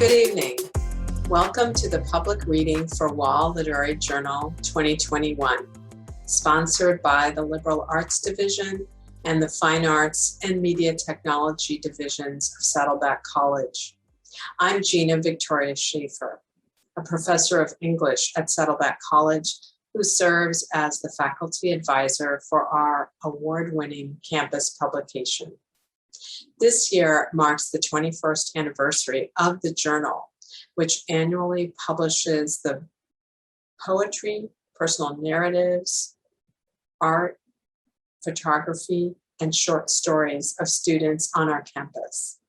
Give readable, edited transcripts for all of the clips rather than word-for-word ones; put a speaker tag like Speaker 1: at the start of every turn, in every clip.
Speaker 1: Good evening. Welcome to the public reading for Wall Literary Journal 2021, sponsored by the Liberal Arts Division and the Fine Arts and Media Technology Divisions of Saddleback College. I'm Gina Victoria Schaefer, a professor of English at Saddleback College who serves as the faculty advisor for our award-winning campus publication. This year marks the 21st anniversary of the journal, which annually publishes the poetry, personal narratives, art, photography, and short stories of students on our campus.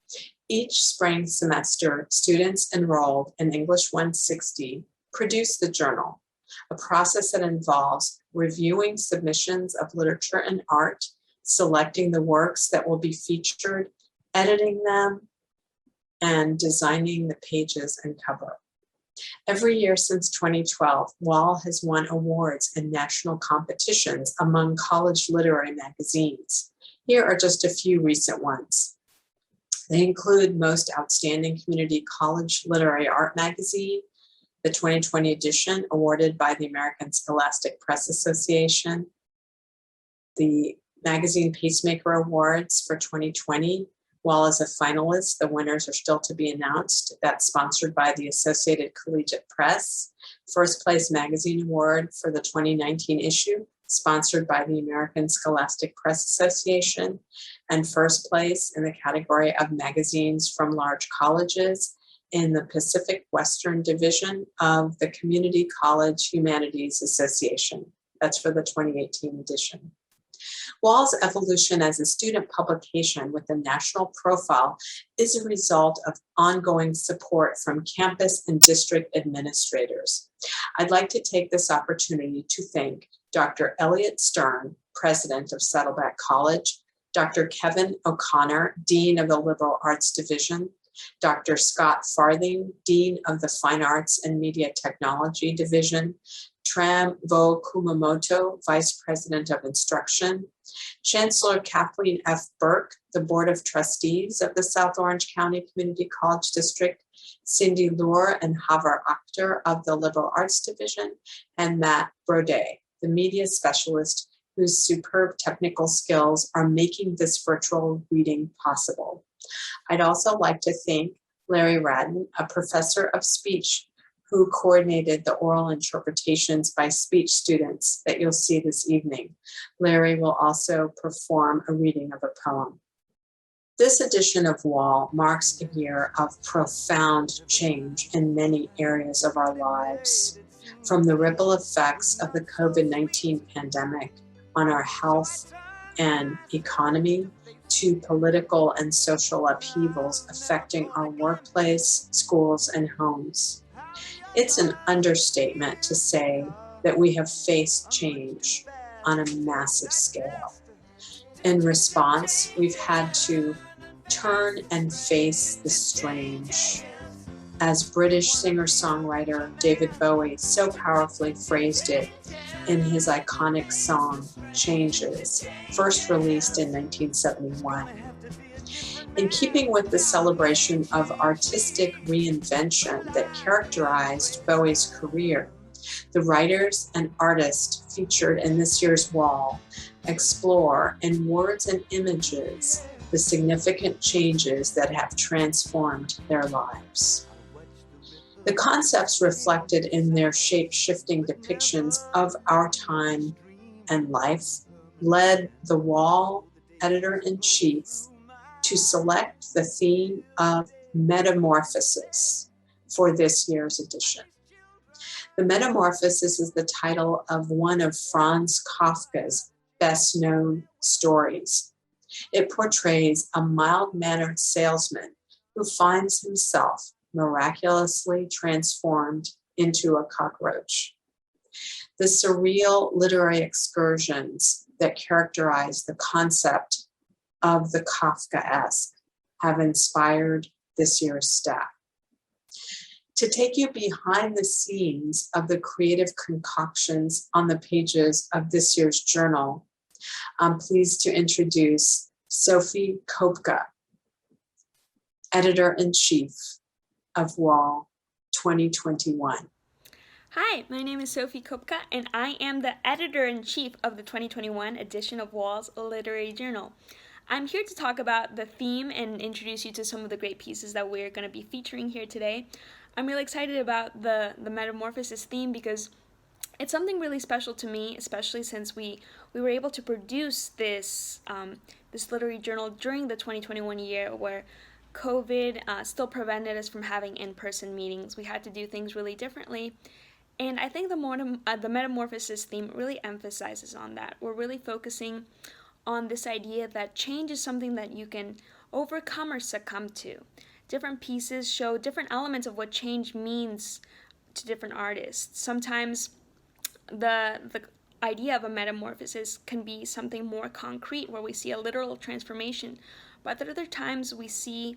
Speaker 1: Each spring semester, students enrolled in English 160 produce the journal, a process that involves reviewing submissions of literature and art, selecting the works that will be featured, editing them, and designing the pages and cover. Every year since 2012, WAL has won awards in national competitions among college literary magazines. Here are just a few recent ones. They include Most Outstanding Community College Literary Art Magazine, the 2020 edition awarded by the American Scholastic Press Association, the Magazine Pacemaker Awards for 2020. While as a finalist, the winners are still to be announced. That's sponsored by the Associated Collegiate Press. First Place Magazine Award for the 2019 issue, sponsored by the American Scholastic Press Association. And first place in the category of magazines from large colleges in the Pacific Western Division of the Community College Humanities Association. That's for the 2018 edition. WAL's evolution as a student publication with a national profile is a result of ongoing support from campus and district administrators. I'd like to take this opportunity to thank Dr. Elliot Stern, president of Saddleback College, Dr. Kevin O'Connor, dean of the Liberal Arts Division, Dr. Scott Farthing, dean of the Fine Arts and Media Technology Division, Tram Vo Kumamoto, Vice President of Instruction, Chancellor Kathleen F. Burke, the Board of Trustees of the South Orange County Community College District, Cindy Lohr and Havar Akhtar of the Liberal Arts Division, and Matt Brodet, the media specialist whose superb technical skills are making this virtual reading possible. I'd also like to thank Larry Radden, a professor of speech who coordinated the oral interpretations by speech students that you'll see this evening. Larry will also perform a reading of a poem. This edition of WAL marks a year of profound change in many areas of our lives, from the ripple effects of the COVID-19 pandemic on our health and economy to political and social upheavals affecting our workplace, schools, and homes. It's an understatement to say that we have faced change on a massive scale. In response, we've had to turn and face the strange. As British singer-songwriter David Bowie so powerfully phrased it in his iconic song, Changes, first released in 1971. In keeping with the celebration of artistic reinvention that characterized Bowie's career, the writers and artists featured in this year's WAL explore in words and images the significant changes that have transformed their lives. The concepts reflected in their shape-shifting depictions of our time and life led the WAL editor-in-chief to select the theme of metamorphosis for this year's edition. The Metamorphosis is the title of one of Franz Kafka's best-known stories. It portrays a mild-mannered salesman who finds himself miraculously transformed into a cockroach. The surreal literary excursions that characterize the concept of the Kafkaesque have inspired this year's staff. To take you behind the scenes of the creative concoctions on the pages of this year's journal, I'm pleased to introduce Sophie Kopka, editor-in-chief of Wall 2021.
Speaker 2: Hi, my name is Sophie Kopka, and I am the editor-in-chief of the 2021 edition of Wall's Literary Journal. I'm here to talk about the theme and introduce you to some of the great pieces that we're going to be featuring here today. I'm really excited about the Metamorphosis theme because it's something really special to me, especially since we were able to produce this literary journal during the 2021 year where COVID still prevented us from having in-person meetings. We had to do things really differently. And I think the Metamorphosis theme really emphasizes on that. We're really focusing on this idea that change is something that you can overcome or succumb to. Different pieces show different elements of what change means to different artists. Sometimes the idea of a metamorphosis can be something more concrete where we see a literal transformation, but at other times we see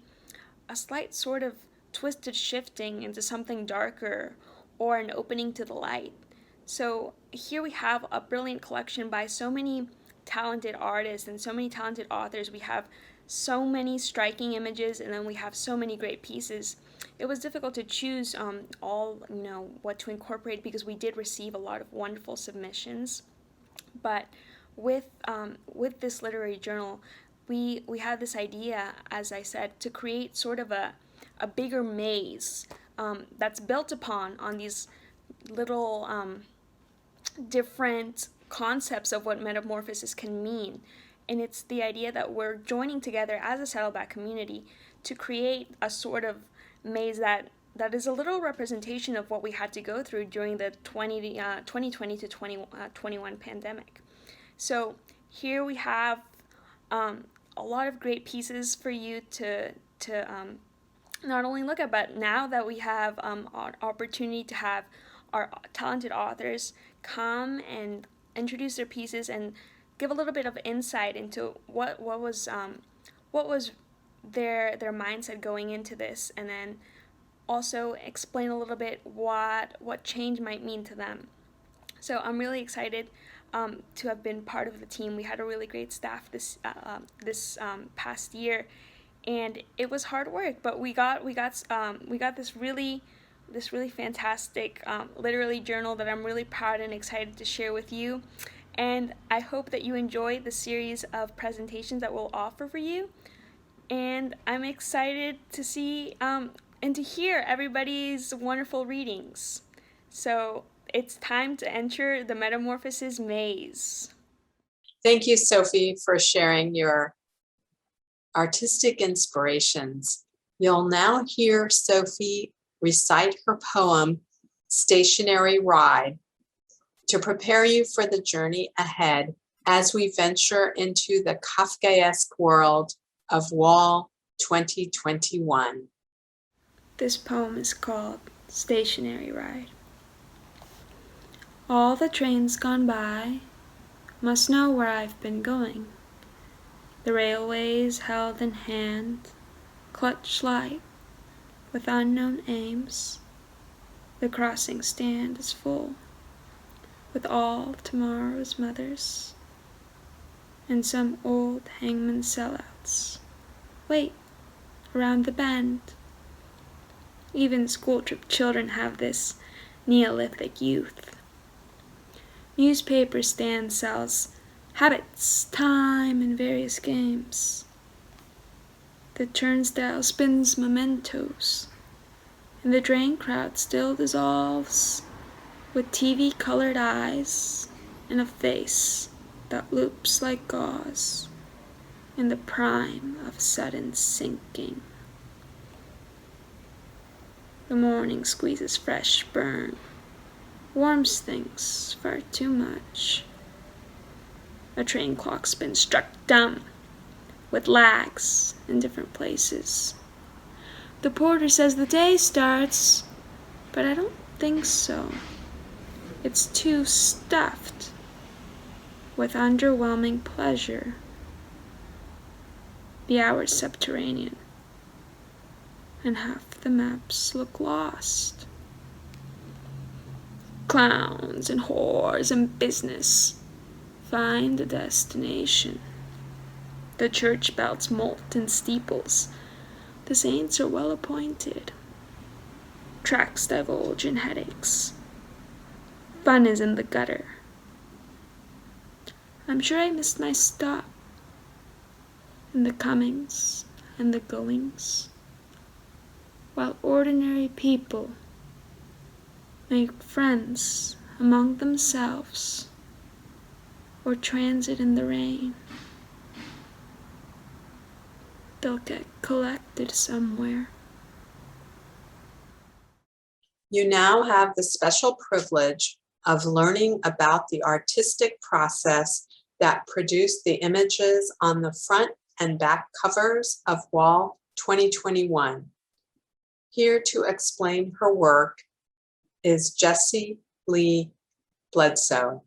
Speaker 2: a slight sort of twisted shifting into something darker or an opening to the light. So here we have a brilliant collection by so many talented artists and so many talented authors. We have so many striking images, and then we have so many great pieces. It was difficult to choose what to incorporate because we did receive a lot of wonderful submissions. But with this literary journal, we had this idea, as I said, to create sort of a bigger maze that's built on these little different concepts of what metamorphosis can mean. And it's the idea that we're joining together as a Saddleback community to create a sort of maze that is a literal representation of what we had to go through during the 2020 to 2021 pandemic. So here we have a lot of great pieces for you to not only look at, but now that we have an opportunity to have our talented authors come and introduce their pieces and give a little bit of insight into what was their mindset going into this, and then also explain a little bit what change might mean to them. So I'm really excited to have been part of the team. We had a really great staff this past year, and it was hard work, but we got this really fantastic literary journal that I'm really proud and excited to share with you. And I hope that you enjoy the series of presentations that we'll offer for you. And I'm excited to see and to hear everybody's wonderful readings. So it's time to enter the Metamorphosis maze.
Speaker 1: Thank you, Sophie, for sharing your artistic inspirations. You'll now hear Sophie recite her poem, Stationary Ride, to prepare you for the journey ahead as we venture into the Kafkaesque world of Wall 2021.
Speaker 2: This poem is called Stationary Ride. All the trains gone by must know where I've been going. The railways held in hand, clutch light, with unknown aims. The crossing stand is full, with all tomorrow's mothers, and some old hangman sellouts wait around the bend. Even school-trip children have this Neolithic youth. Newspaper stand sells habits, time, and various games. The turnstile spins mementos, and the drain crowd still dissolves with TV-colored eyes and a face that loops like gauze in the prime of sudden sinking. The morning squeezes fresh burn, warms things far too much. A train clock's been struck dumb, with lags in different places. The porter says the day starts, but I don't think so. It's too stuffed with underwhelming pleasure. The hour's subterranean, and half the maps look lost. Clowns and whores and business find a destination. The church bells molt in steeples. The saints are well appointed. Tracks divulge in headaches. Fun is in the gutter. I'm sure I missed my stop in the comings and the goings, while ordinary people make friends among themselves or transit in the rain. They'll get collected somewhere.
Speaker 1: You now have the special privilege of learning about the artistic process that produced the images on the front and back covers of Wall 2021. Here to explain her work is Jessie Bledsoe.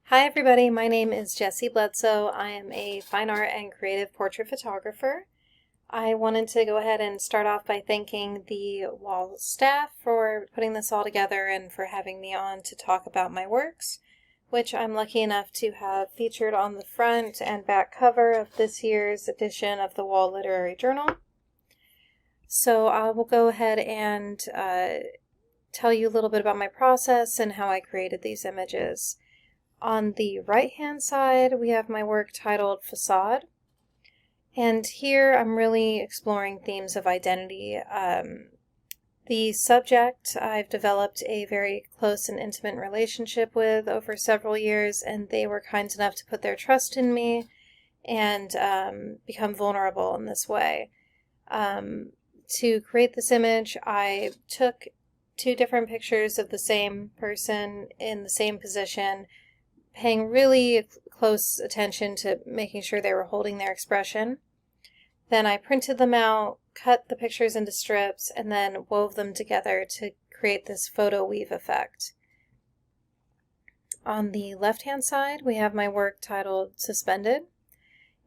Speaker 3: Hi everybody, my name is Jessie Bledsoe. I am a fine art and creative portrait photographer. I wanted to go ahead and start off by thanking the Wall staff for putting this all together and for having me on to talk about my works, which I'm lucky enough to have featured on the front and back cover of this year's edition of the Wall Literary Journal. So I will go ahead and tell you a little bit about my process and how I created these images. On the right-hand side, we have my work titled Facade. And here I'm really exploring themes of identity. The subject I've developed a very close and intimate relationship with over several years, and they were kind enough to put their trust in me and become vulnerable in this way. To create this image, I took 2 different pictures of the same person in the same position, paying really close attention to making sure they were holding their expression. Then I printed them out, cut the pictures into strips, and then wove them together to create this photo weave effect. On the left-hand side, we have my work titled Suspended,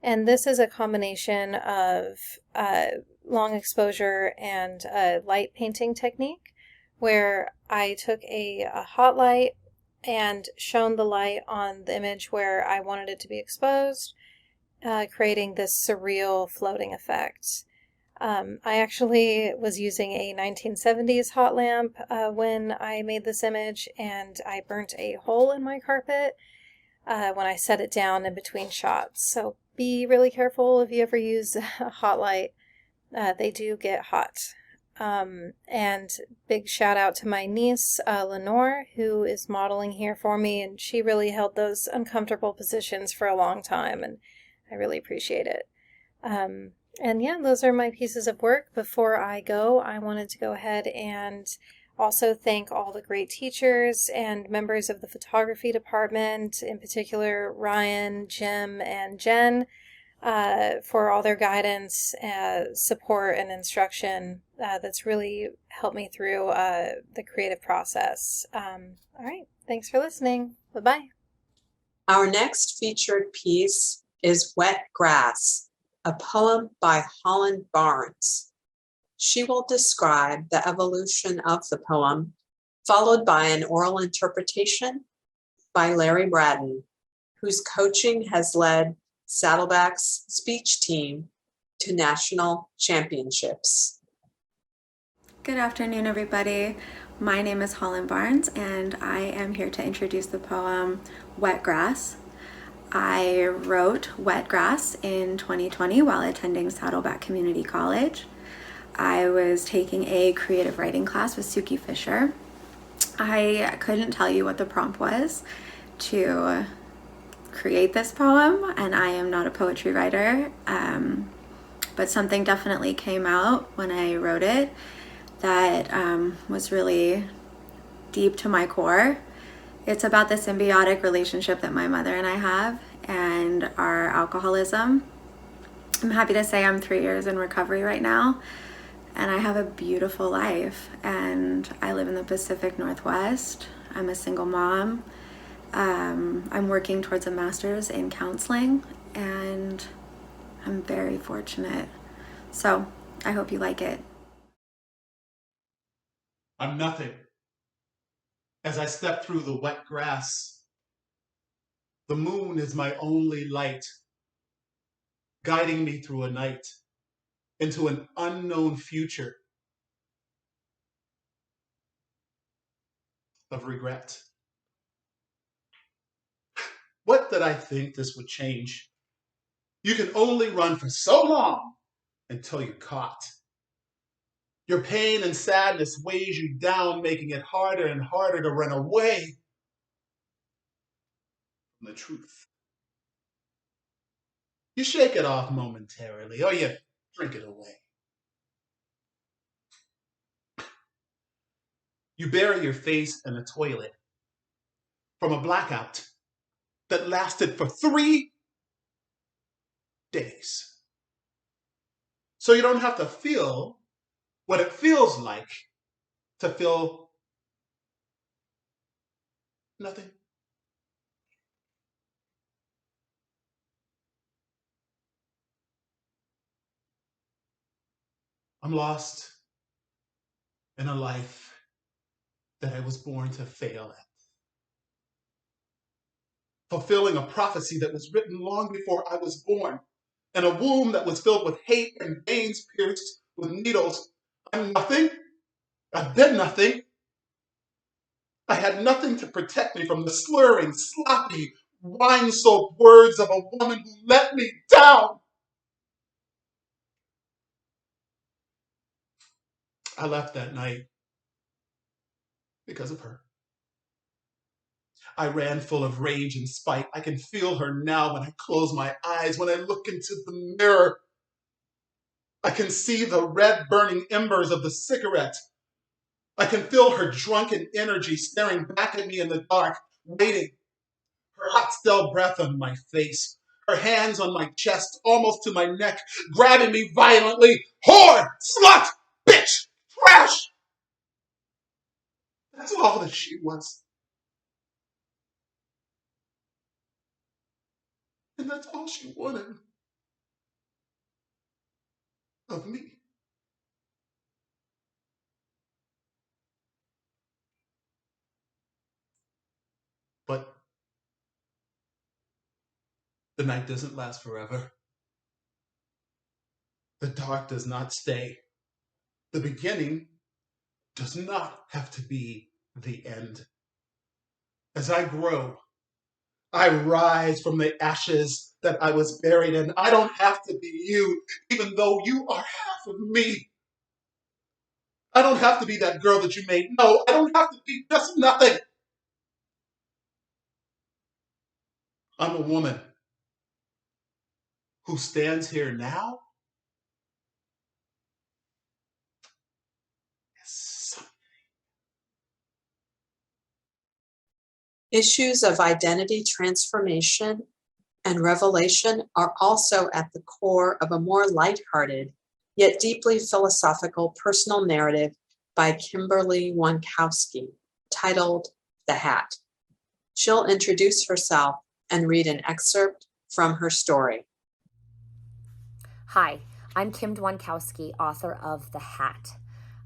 Speaker 3: and this is a combination of long exposure and light painting technique, where I took a hot light and shone the light on the image where I wanted it to be exposed, creating this surreal floating effect. I actually was using a 1970s hot lamp when I made this image, and I burnt a hole in my carpet when I set it down in between shots. So be really careful if you ever use a hot light. They do get hot. And big shout out to my niece, Lenore, who is modeling here for me, and she really held those uncomfortable positions for a long time, and I really appreciate it. And yeah, those are my pieces of work. Before I go, I wanted to go ahead and also thank all the great teachers and members of the photography department, in particular Ryan, Jim, and Jen, for all their guidance, support, and instruction. That's really helped me through the creative process. All right, thanks for listening. Bye-bye.
Speaker 1: Our next featured piece is Wet Grass, a poem by Holland Barnes. She will describe the evolution of the poem, followed by an oral interpretation by Larry Braddon, whose coaching has led Saddleback's speech team to national championships.
Speaker 4: Good afternoon, everybody. My name is Holland Barnes, and I am here to introduce the poem Wet Grass. I wrote Wet Grass in 2020 while attending Saddleback Community College. I was taking a creative writing class with Suki Fisher. I couldn't tell you what the prompt was to create this poem, and I am not a poetry writer, but something definitely came out when I wrote it that was really deep to my core. It's about the symbiotic relationship that my mother and I have and our alcoholism. I'm happy to say I'm 3 years in recovery right now, and I have a beautiful life, and I live in the Pacific Northwest. I'm a single mom. I'm working towards a master's in counseling, and I'm very fortunate. So I hope you like it.
Speaker 5: I'm nothing. As I step through the wet grass, the moon is my only light, guiding me through a night into an unknown future of regret. What did I think this would change? You can only run for so long until you're caught. Your pain and sadness weighs you down, making it harder and harder to run away from the truth. You shake it off momentarily, or you drink it away. You bury your face in a toilet from a blackout that lasted for 3 days. So you don't have to feel what it feels like to feel nothing. I'm lost in a life that I was born to fail at. Fulfilling a prophecy that was written long before I was born, in a womb that was filled with hate and veins pierced with needles. I'm nothing. I've been nothing. I had nothing to protect me from the slurring, sloppy, wine-soaked words of a woman who let me down. I left that night because of her. I ran full of rage and spite. I can feel her now when I close my eyes, when I look into the mirror. I can see the red burning embers of the cigarette. I can feel her drunken energy staring back at me in the dark, waiting. Her hot, stale breath on my face, her hands on my chest, almost to my neck, grabbing me violently. Whore! Slut! Bitch! Trash! That's all that she was. And that's all she wanted of me. But the night doesn't last forever. The dark does not stay. The beginning does not have to be the end. As I grow, I rise from the ashes that I was buried in. I don't have to be you, even though you are half of me. I don't have to be that girl that you made. No, I don't have to be just nothing. I'm a woman who stands here now.
Speaker 1: Issues of identity transformation and revelation are also at the core of a more lighthearted, yet deeply philosophical personal narrative by Kimberly Wankowski, titled The Hat. She'll introduce herself and read an excerpt from her story.
Speaker 6: Hi, I'm Kim Dwankowski, author of The Hat.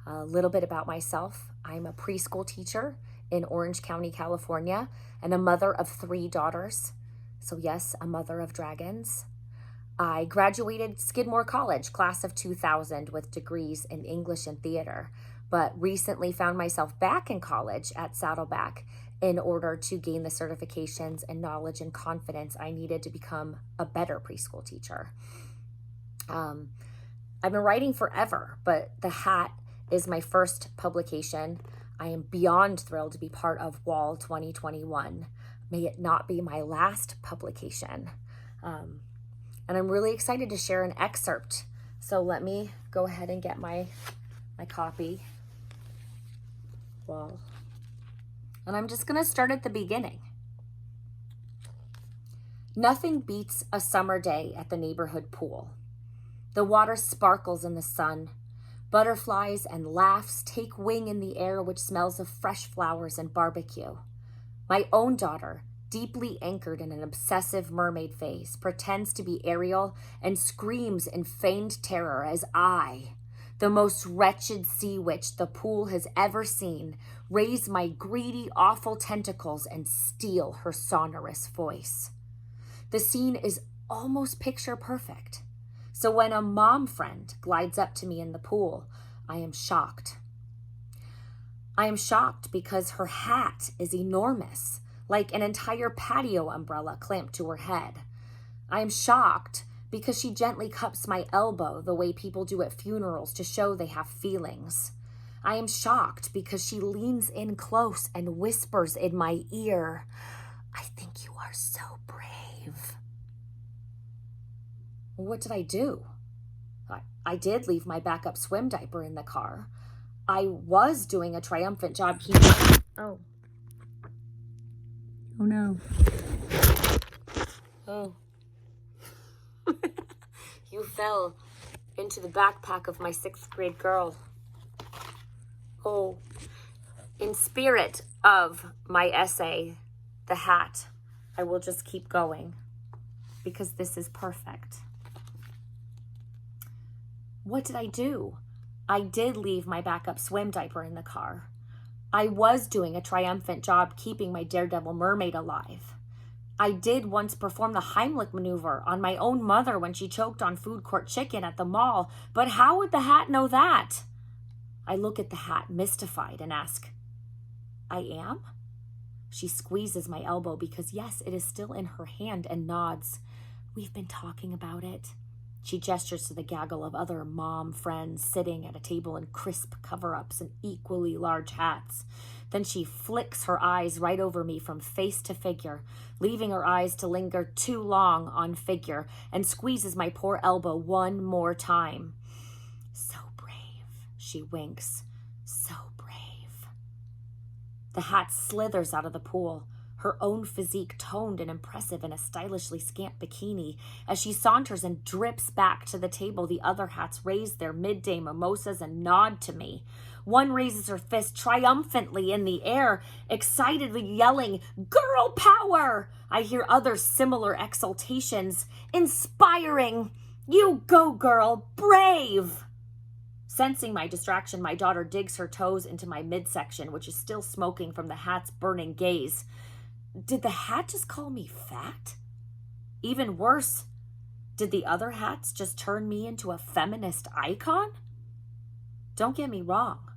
Speaker 6: A little bit about myself. I'm a preschool teacher in Orange County, California, and a mother of 3 daughters. So yes, a mother of dragons. I graduated Skidmore College, class of 2000, with degrees in English and theater, but recently found myself back in college at Saddleback in order to gain the certifications and knowledge and confidence I needed to become a better preschool teacher. I've been writing forever, but The Hat is my first publication. I am beyond thrilled to be part of WAL 2021. May it not be my last publication. And I'm really excited to share an excerpt. So let me go ahead and get my copy. WAL. And I'm just going to start at the beginning. Nothing beats a summer day at the neighborhood pool. The water sparkles in the sun. Butterflies and laughs take wing in the air, which smells of fresh flowers and barbecue. My own daughter, deeply anchored in an obsessive mermaid phase, pretends to be Ariel and screams in feigned terror as I, the most wretched sea witch the pool has ever seen, raise my greedy, awful tentacles and steal her sonorous voice. The scene is almost picture perfect. So when a mom friend glides up to me in the pool, I am shocked. I am shocked because her hat is enormous, like an entire patio umbrella clamped to her head. I am shocked because she gently cups my elbow the way people do at funerals to show they have feelings. I am shocked because she leans in close and whispers in my ear, "I think you are so brave." What did I do? I did leave my backup swim diaper in the car. I was doing a triumphant job keeping... Oh. Oh no. Oh. You fell into the backpack of my 6th grade girl. Oh. In spirit of my essay, The Hat, I will just keep going because this is perfect. What did I do? I did leave my backup swim diaper in the car. I was doing a triumphant job keeping my daredevil mermaid alive. I did once perform the Heimlich maneuver on my own mother when she choked on food court chicken at the mall, but how would the hat know that? I look at the hat mystified and ask, "I am?" She squeezes my elbow because yes, it is still in her hand and nods. "We've been talking about it." She gestures to the gaggle of other mom friends sitting at a table in crisp cover-ups and equally large hats. Then she flicks her eyes right over me from face to figure, leaving her eyes to linger too long on figure, and squeezes my poor elbow one more time. "So brave," she winks. "So brave." The hat slithers out of the pool, her own physique toned and impressive in a stylishly scant bikini. As she saunters and drips back to the table, the other hats raise their midday mimosas and nod to me. One raises her fist triumphantly in the air, excitedly yelling, "Girl power!" I hear other similar exultations. "Inspiring! You go, girl! Brave!" Sensing my distraction, my daughter digs her toes into my midsection, which is still smoking from the hat's burning gaze. Did the hat just call me fat? Even worse, did the other hats just turn me into a feminist icon? Don't get me wrong.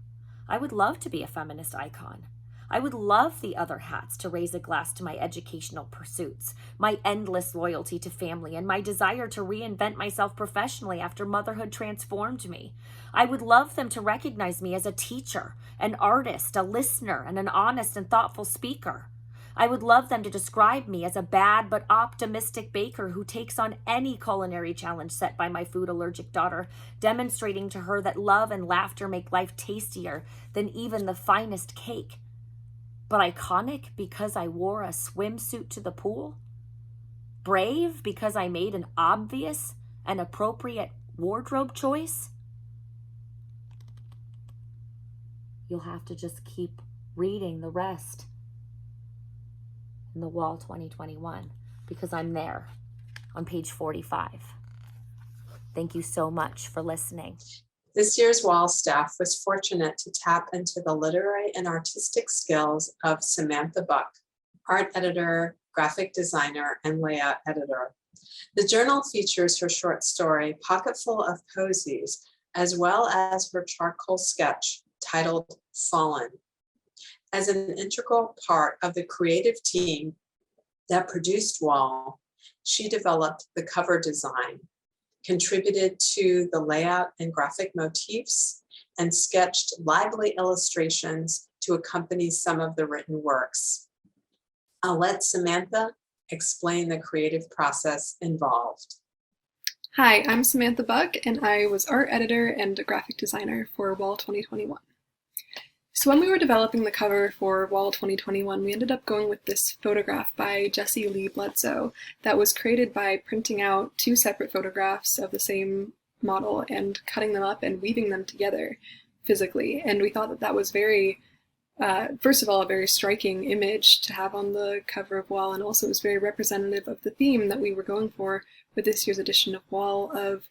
Speaker 6: I would love to be a feminist icon. I would love the other hats to raise a glass to my educational pursuits, my endless loyalty to family, and my desire to reinvent myself professionally after motherhood transformed me. I would love them to recognize me as a teacher, an artist, a listener, and an honest and thoughtful speaker. I would love them to describe me as a bad but optimistic baker who takes on any culinary challenge set by my food allergic daughter, demonstrating to her that love and laughter make life tastier than even the finest cake. But iconic because I wore a swimsuit to the pool? Brave because I made an obvious and appropriate wardrobe choice? You'll have to just keep reading the rest in the Wall 2021 because I'm there on page 45. Thank you so much for listening.
Speaker 1: This year's Wall staff was fortunate to tap into the literary and artistic skills of Samantha Buck, art editor, graphic designer, and layout editor. The journal features her short story, Pocketful of Posies, as well as her charcoal sketch titled Fallen. As an integral part of the creative team that produced Wall, she developed the cover design, contributed to the layout and graphic motifs, and sketched lively illustrations to accompany some of the written works. I'll let Samantha explain the creative process involved.
Speaker 7: Hi, I'm Samantha Buck, and I was art editor and a graphic designer for Wall 2021. So when we were developing the cover for Wall 2021, we ended up going with this photograph by Jessie Bledsoe that was created by printing out 2 separate photographs of the same model and cutting them up and weaving them together physically. And we thought that that was very, first of all, a very striking image to have on the cover of Wall, and also it was very representative of the theme that we were going for with this year's edition of Wall of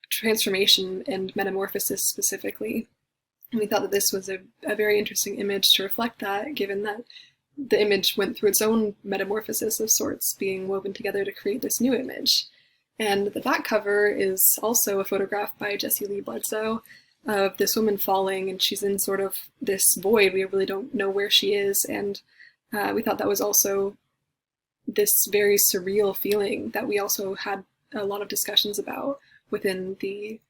Speaker 7: transformation and metamorphosis specifically. And we thought that this was a very interesting image to reflect that, given that the image went through its own metamorphosis of sorts, being woven together to create this new image. And the back cover is also a photograph by Jessie Bledsoe of this woman falling, and she's in sort of this void. We really don't know where she is, and we thought that was also this very surreal feeling that we also had a lot of discussions about within the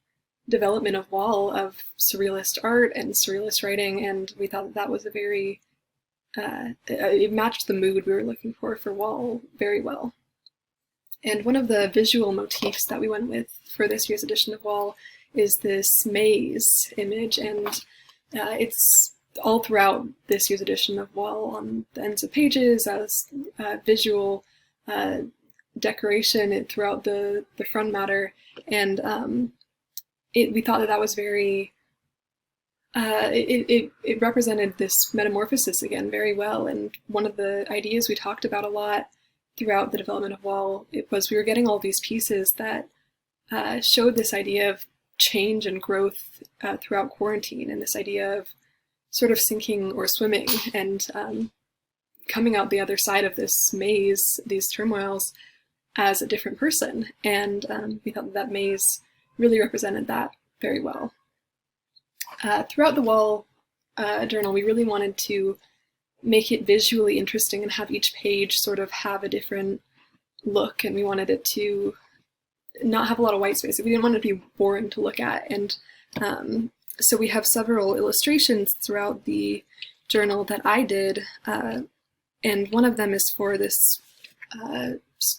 Speaker 7: development of Wall, of surrealist art and surrealist writing, and we thought that was a very, it matched the mood we were looking for Wall very well. And one of the visual motifs that we went with for this year's edition of Wall is this maze image, and it's all throughout this year's edition of Wall on the ends of pages as visual decoration and throughout the front matter. And we thought that was very, it represented this metamorphosis again very well. And one of the ideas we talked about a lot throughout the development of Wall, it was we were getting all these pieces that showed this idea of change and growth throughout quarantine, and this idea of sort of sinking or swimming and coming out the other side of this maze, these turmoils, as a different person. And we thought that maze really represented that very well. Throughout the Wall journal, we really wanted to make it visually interesting and have each page sort of have a different look, and we wanted it to not have a lot of white space. We didn't want it to be boring to look at, and so we have several illustrations throughout the journal that I did, and one of them is for this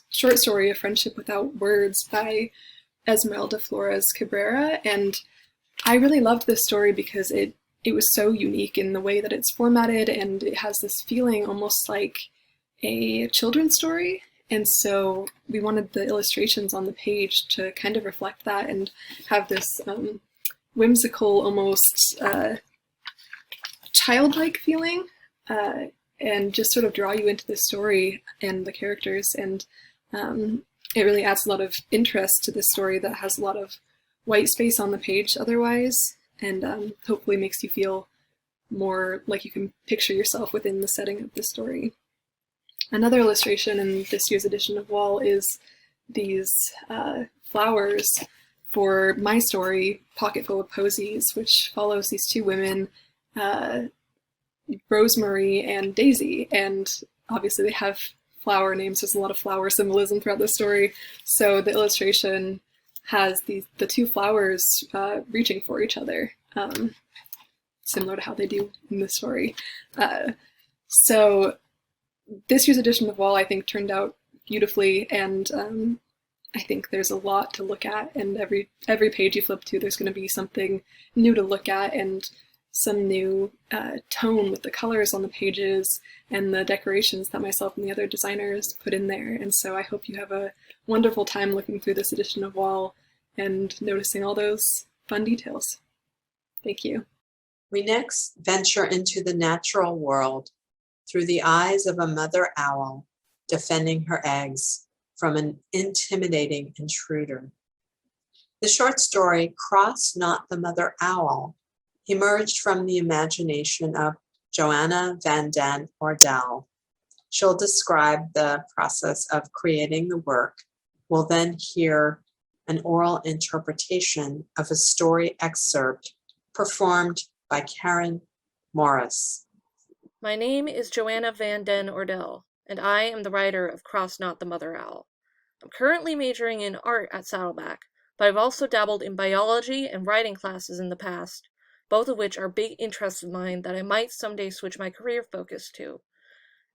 Speaker 7: short story, A Friendship Without Words by Esmeralda Flores Cabrera, and I really loved this story because it was so unique in the way that it's formatted, and it has this feeling almost like a children's story. And so we wanted the illustrations on the page to kind of reflect that and have this whimsical, almost childlike feeling, and just sort of draw you into the story and the characters. And it really adds a lot of interest to this story that has a lot of white space on the page otherwise, and hopefully makes you feel more like you can picture yourself within the setting of the story. Another illustration in this year's edition of Wall is these flowers for my story, Pocketful of Posies, which follows these two women, Rosemary and Daisy, and obviously they have flower names. There's a lot of flower symbolism throughout the story, so the illustration has the two flowers reaching for each other, similar to how they do in the story. So this year's edition of Wall, I think, turned out beautifully, and I think there's a lot to look at, and every page you flip to, there's going to be something new to look at, and some new tone with the colors on the pages and the decorations that myself and the other designers put in there. And so I hope you have a wonderful time looking through this edition of Wall and noticing all those fun details. Thank you.
Speaker 1: We next venture into the natural world through the eyes of a mother owl defending her eggs from an intimidating intruder. The short story, Cross Not the Mother Owl, emerged from the imagination of Joanna Van Den Ordell. She'll describe the process of creating the work. We'll then hear an oral interpretation of a story excerpt performed by Karen Morris.
Speaker 8: My name is Joanna Van Den Ordell, and I am the writer of Cross Not the Mother Owl. I'm currently majoring in art at Saddleback, but I've also dabbled in biology and writing classes in the past, both of which are big interests of mine that I might someday switch my career focus to.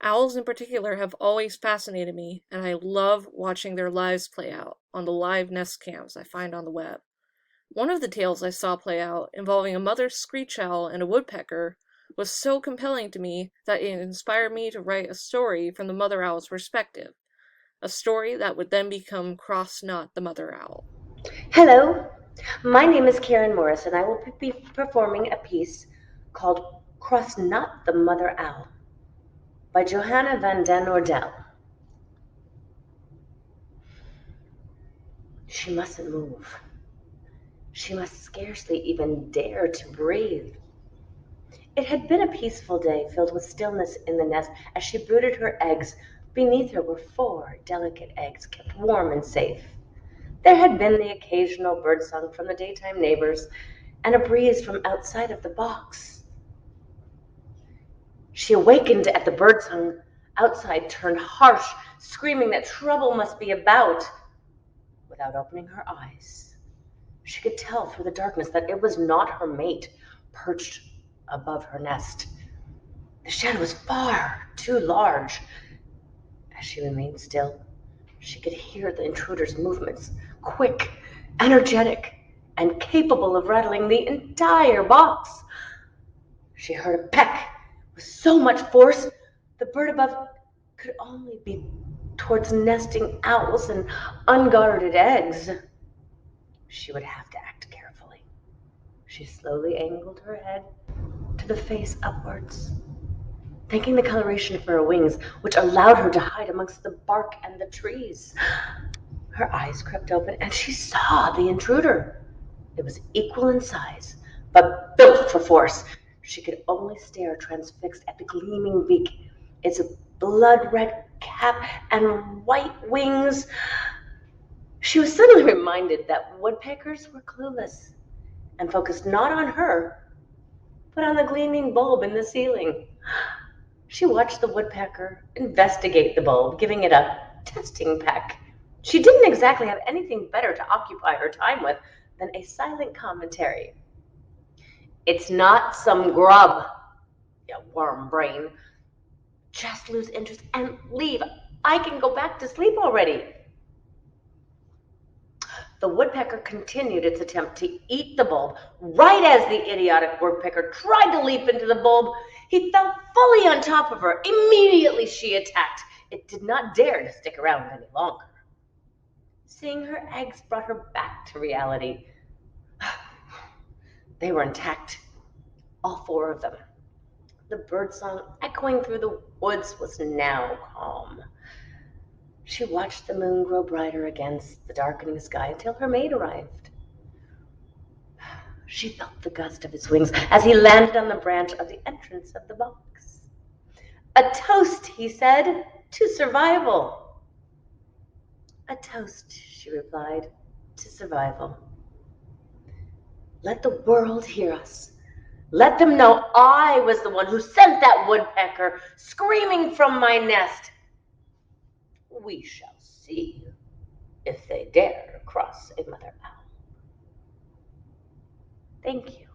Speaker 8: Owls in particular have always fascinated me, and I love watching their lives play out on the live nest cams I find on the web. One of the tales I saw play out, involving a mother screech owl and a woodpecker, was so compelling to me that it inspired me to write a story from the mother owl's perspective, a story that would then become Cross Not the Mother Owl.
Speaker 9: Hello, my name is Karen Morris, and I will be performing a piece called Cross Not the Mother Owl by Joanna Van Den Ordell. She mustn't move. She must scarcely even dare to breathe. It had been a peaceful day filled with stillness in the nest as she brooded her eggs. Beneath her were 4 delicate eggs kept warm and safe. There had been the occasional birdsong from the daytime neighbors and a breeze from outside of the box. She awakened at the birdsong outside, turned harsh, screaming that trouble must be about. Without opening her eyes, she could tell through the darkness that it was not her mate perched above her nest. The shed was far too large. As she remained still, she could hear the intruder's movements, quick, energetic, and capable of rattling the entire box. She heard a peck with so much force, the bird above could only be towards nesting owls and unguarded eggs. She would have to act carefully. She slowly angled her head to the face upwards, thanking the coloration of her wings, which allowed her to hide amongst the bark and the trees. Her eyes crept open, and she saw the intruder. It was equal in size, but built for force. She could only stare transfixed at the gleaming beak, its blood-red cap and white wings. She was suddenly reminded that woodpeckers were clueless and focused not on her, but on the gleaming bulb in the ceiling. She watched the woodpecker investigate the bulb, giving it a testing peck. She didn't exactly have anything better to occupy her time with than a silent commentary. It's not some grub, you worm brain. Just lose interest and leave. I can go back to sleep already. The woodpecker continued its attempt to eat the bulb. Right as the idiotic woodpecker tried to leap into the bulb, he fell fully on top of her. Immediately she attacked. It did not dare to stick around any longer. Seeing her eggs brought her back to reality. They were intact, all 4 of them. The birdsong echoing through the woods was now calm. She watched the moon grow brighter against the darkening sky until her mate arrived. She felt the gust of his wings as he landed on the branch of the entrance of the box. A toast, he said, to survival. A toast, she replied, to survival. Let the world hear us. Let them know I was the one who sent that woodpecker screaming from my nest. We shall see if they dare cross a mother owl. Thank you.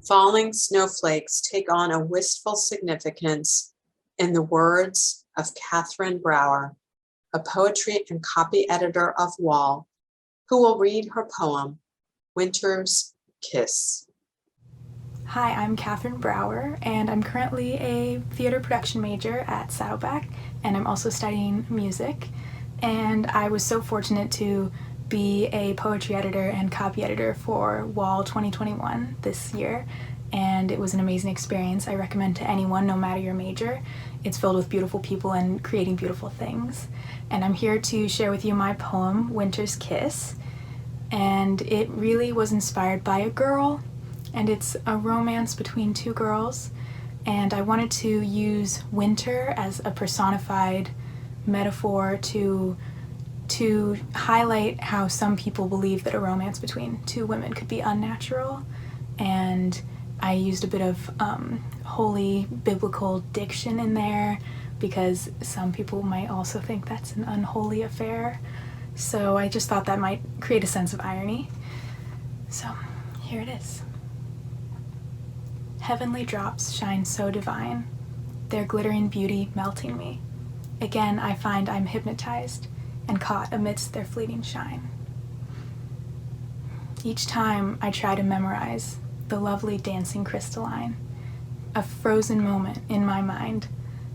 Speaker 1: Falling snowflakes take on a wistful significance in the words of Katherine Becker, a poetry and copy editor of Wall, who will read her poem, Winter's Kiss.
Speaker 10: Hi, I'm Katherine Becker, and I'm currently a theater production major at Saddleback, and I'm also studying music. And I was so fortunate to be a poetry editor and copy editor for Wall 2021 this year, and it was an amazing experience. I recommend to anyone, no matter your major. It's filled with beautiful people and creating beautiful things. And I'm here to share with you my poem, Winter's Kiss, and it really was inspired by a girl, and it's a romance between 2 girls, and I wanted to use winter as a personified metaphor to highlight how some people believe that a romance between 2 women could be unnatural, and I used a bit of holy biblical diction in there because some people might also think that's an unholy affair, so I just thought that might create a sense of irony. So here it is. Heavenly drops shine so divine, their glittering beauty melting me. Again I find I'm hypnotized and caught amidst their fleeting shine. Each time I try to memorize the lovely dancing crystalline, a frozen moment in my mind,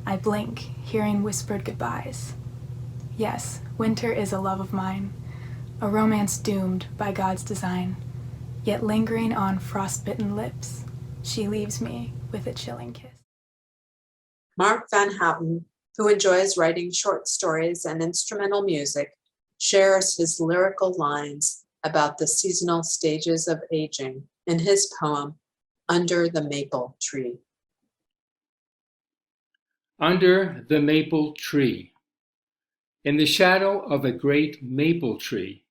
Speaker 10: I blink, hearing whispered goodbyes. Yes, winter is a love of mine, a romance doomed by God's design, yet lingering on frostbitten lips, she leaves me with a chilling kiss.
Speaker 1: Mark Van Houten, who enjoys writing short stories and instrumental music, shares his lyrical lines about the seasonal stages of aging in his poem, Under the Maple Tree.
Speaker 11: Under the maple tree. In the shadow of a great maple tree,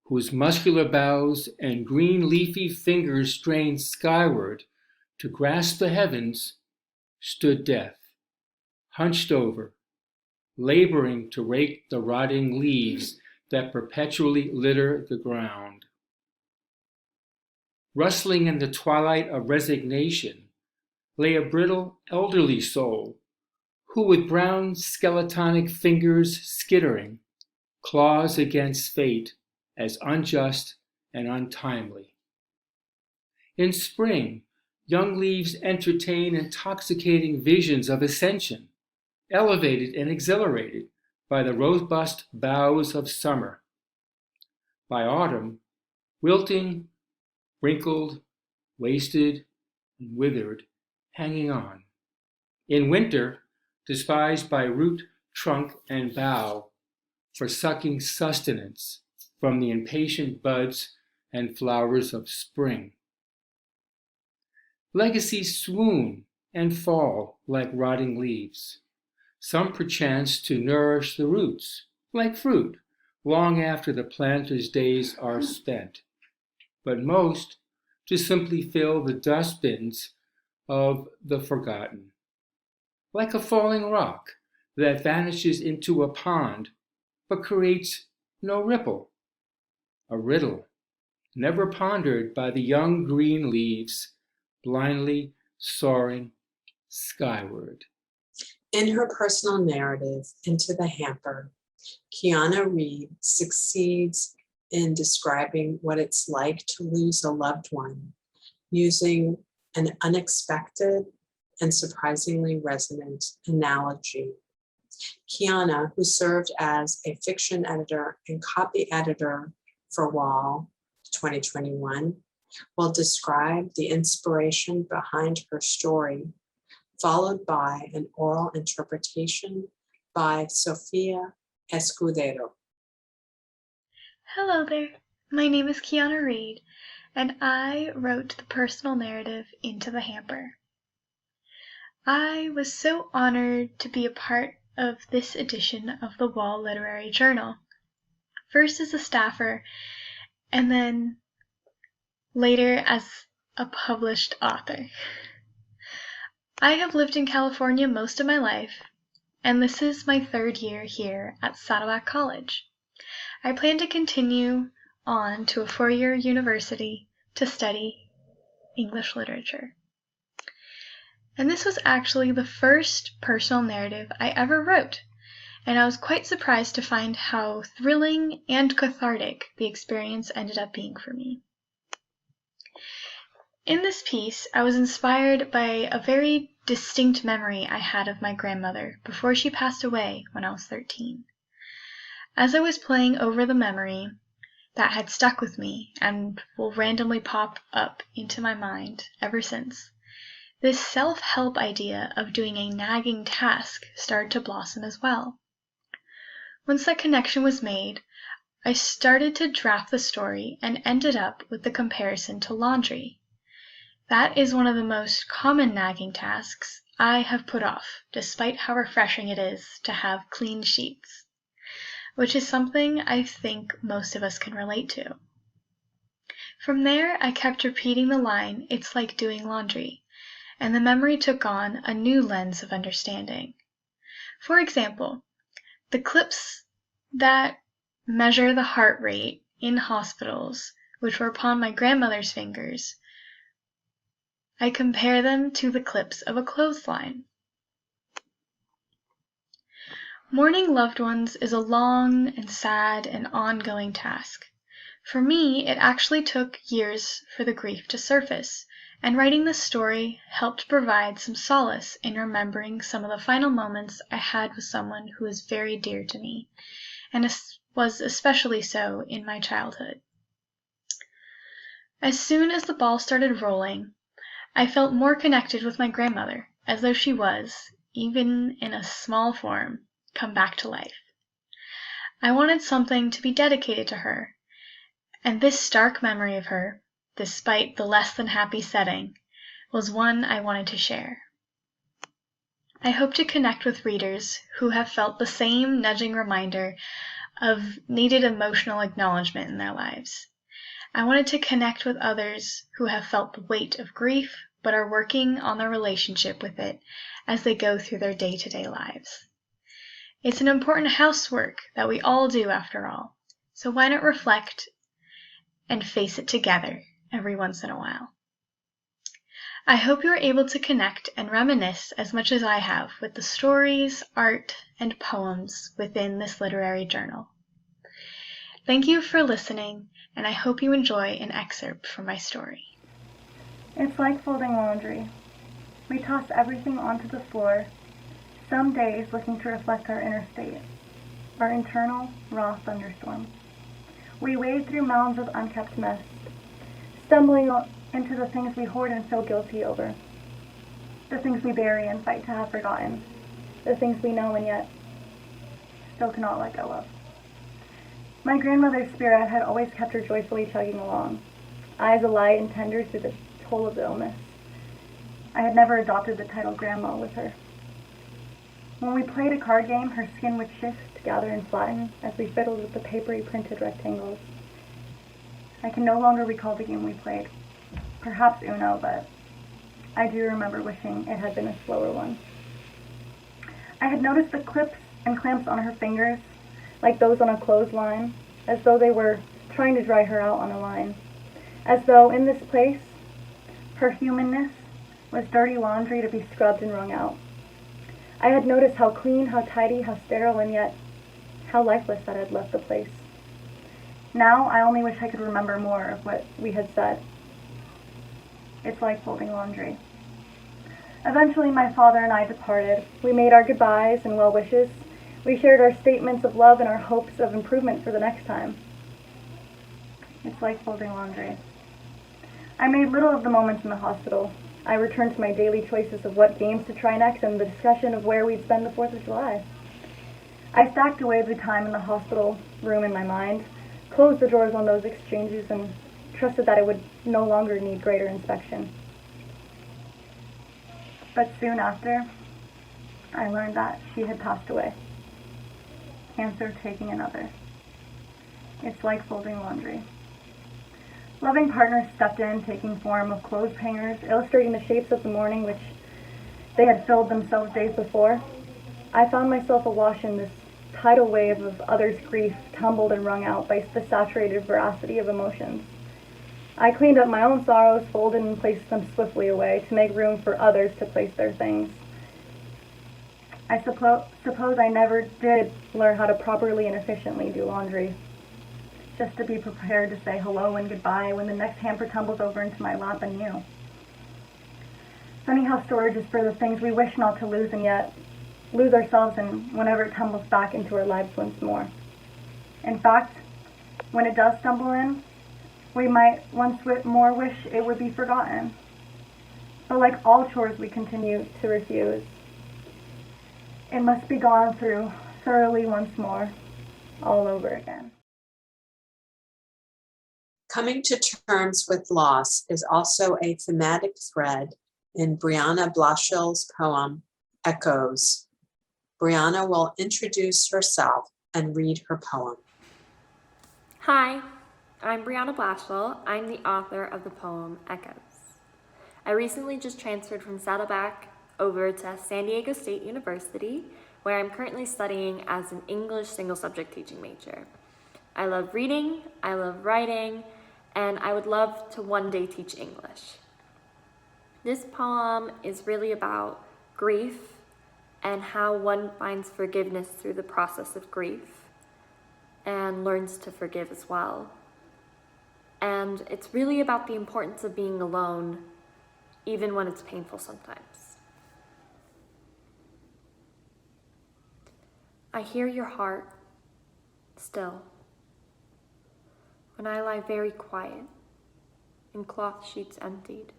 Speaker 11: whose muscular boughs and green leafy fingers strained skyward to grasp the heavens, stood Death, hunched over, laboring to rake the rotting leaves that perpetually litter the ground. Rustling in the twilight of resignation lay a brittle, elderly soul, who with brown skeletonic fingers skittering, claws against fate as unjust and untimely. In spring, young leaves entertain intoxicating visions of ascension, elevated and exhilarated by the robust boughs of summer. By autumn, wilting, wrinkled, wasted, and withered, hanging on. In winter, despised by root, trunk, and bough, for sucking sustenance from the impatient buds and flowers of spring. Legacies swoon and fall like rotting leaves, some perchance to nourish the roots, like fruit, long after the planter's days are spent, but most to simply fill the dustbins of the forgotten. Like a falling rock that vanishes into a pond, but creates no ripple. A riddle, never pondered by the young green leaves, blindly soaring skyward.
Speaker 1: In her personal narrative, Into the Hamper, Kiana Reed succeeds in describing what it's like to lose a loved one using an unexpected and surprisingly resonant analogy. Kiana, who served as a fiction editor and copy editor for Wall 2021, will describe the inspiration behind her story, followed by an oral interpretation by Sofia Escudero.
Speaker 12: Hello there, my name is Kiana Reed, and I wrote the personal narrative Into the Hamper. I was so honored to be a part of this edition of the Wall Literary Journal, first as a staffer, and then later as a published author. I have lived in California most of my life, and this is my third year here at Saddleback College. I plan to continue on to a 4-year university to study English literature. And this was actually the first personal narrative I ever wrote, and I was quite surprised to find how thrilling and cathartic the experience ended up being for me. In this piece, I was inspired by a very distinct memory I had of my grandmother before she passed away when I was 13. As I was playing over the memory that had stuck with me and will randomly pop up into my mind ever since, this self-help idea of doing a nagging task started to blossom as well. Once that connection was made, I started to draft the story and ended up with the comparison to laundry. That is one of the most common nagging tasks I have put off, despite how refreshing it is to have clean sheets, which is something I think most of us can relate to. From there, I kept repeating the line, "It's like doing laundry," and the memory took on a new lens of understanding. For example, the clips that measure the heart rate in hospitals, which were upon my grandmother's fingers, I compare them to the clips of a clothesline. Mourning loved ones is a long and sad and ongoing task. For me, it actually took years for the grief to surface, and writing this story helped provide some solace in remembering some of the final moments I had with someone who was very dear to me, and was especially so in my childhood. As soon as the ball started rolling, I felt more connected with my grandmother, as though she was, even in a small form, come back to life. I wanted something to be dedicated to her, and this stark memory of her, despite the less than happy setting, was one I wanted to share. I hope to connect with readers who have felt the same nudging reminder of needed emotional acknowledgement in their lives. I wanted to connect with others who have felt the weight of grief but are working on their relationship with it as they go through their day-to-day lives. It's an important housework that we all do after all, so why not reflect and face it together every once in a while? I hope you are able to connect and reminisce as much as I have with the stories, art, and poems within this literary journal. Thank you for listening, and I hope you enjoy an excerpt from my story.
Speaker 13: It's like folding laundry. We toss everything onto the floor, some days looking to reflect our inner state, our internal, raw thunderstorm. We wade through mounds of unkept mess, stumbling into the things we hoard and feel guilty over, the things we bury and fight to have forgotten, the things we know and yet still cannot let go of. My grandmother's spirit had always kept her joyfully chugging along, eyes alight and tender through the toll of the illness. I had never adopted the title Grandma with her. When we played a card game, her skin would shift, gather, and flatten as we fiddled with the papery printed rectangles. I can no longer recall the game we played. Perhaps Uno, but I do remember wishing it had been a slower one. I had noticed the clips and clamps on her fingers, like those on a clothesline, as though they were trying to dry her out on a line. As though in this place, her humanness was dirty laundry to be scrubbed and wrung out. I had noticed how clean, how tidy, how sterile, and yet how lifeless that had left the place. Now I only wish I could remember more of what we had said. It's like folding laundry. Eventually my father and I departed. We made our goodbyes and well wishes. We shared our statements of love and our hopes of improvement for the next time. It's like folding laundry. I made little of the moments in the hospital. I returned to my daily choices of what games to try next and the discussion of where we'd spend the 4th of July. I stacked away the time in the hospital room in my mind, closed the drawers on those exchanges, and trusted that it would no longer need greater inspection. But soon after, I learned that she had passed away. Cancer taking another. It's like folding laundry. Loving partners stepped in, taking form of clothes hangers, illustrating the shapes of the morning which they had filled themselves days before. I found myself awash in this tidal wave of others' grief, tumbled and wrung out by the saturated veracity of emotions. I cleaned up my own sorrows, folded and placed them swiftly away to make room for others to place their things. I suppose I never did learn how to properly and efficiently do laundry, just to be prepared to say hello and goodbye when the next hamper tumbles over into my lap anew. Funny how storage is for the things we wish not to lose and yet lose ourselves in whenever it tumbles back into our lives once more. In fact, when it does stumble in, we might once more wish it would be forgotten. But like all chores we continue to refuse, it must be gone through thoroughly once more, all over again.
Speaker 1: Coming to terms with loss is also a thematic thread in Brianna Blaspheil's poem, Echoes. Brianna will introduce herself and read her poem.
Speaker 14: Hi, I'm Brianna Blaspheil. I'm the author of the poem Echoes. I recently just transferred from Saddleback over to San Diego State University, where I'm currently studying as an English single subject teaching major. I love reading, I love writing, and I would love to one day teach English. This poem is really about grief and how one finds forgiveness through the process of grief and learns to forgive as well. And it's really about the importance of being alone, even when it's painful sometimes. I hear your heart still when I lie very quiet in cloth sheets emptied.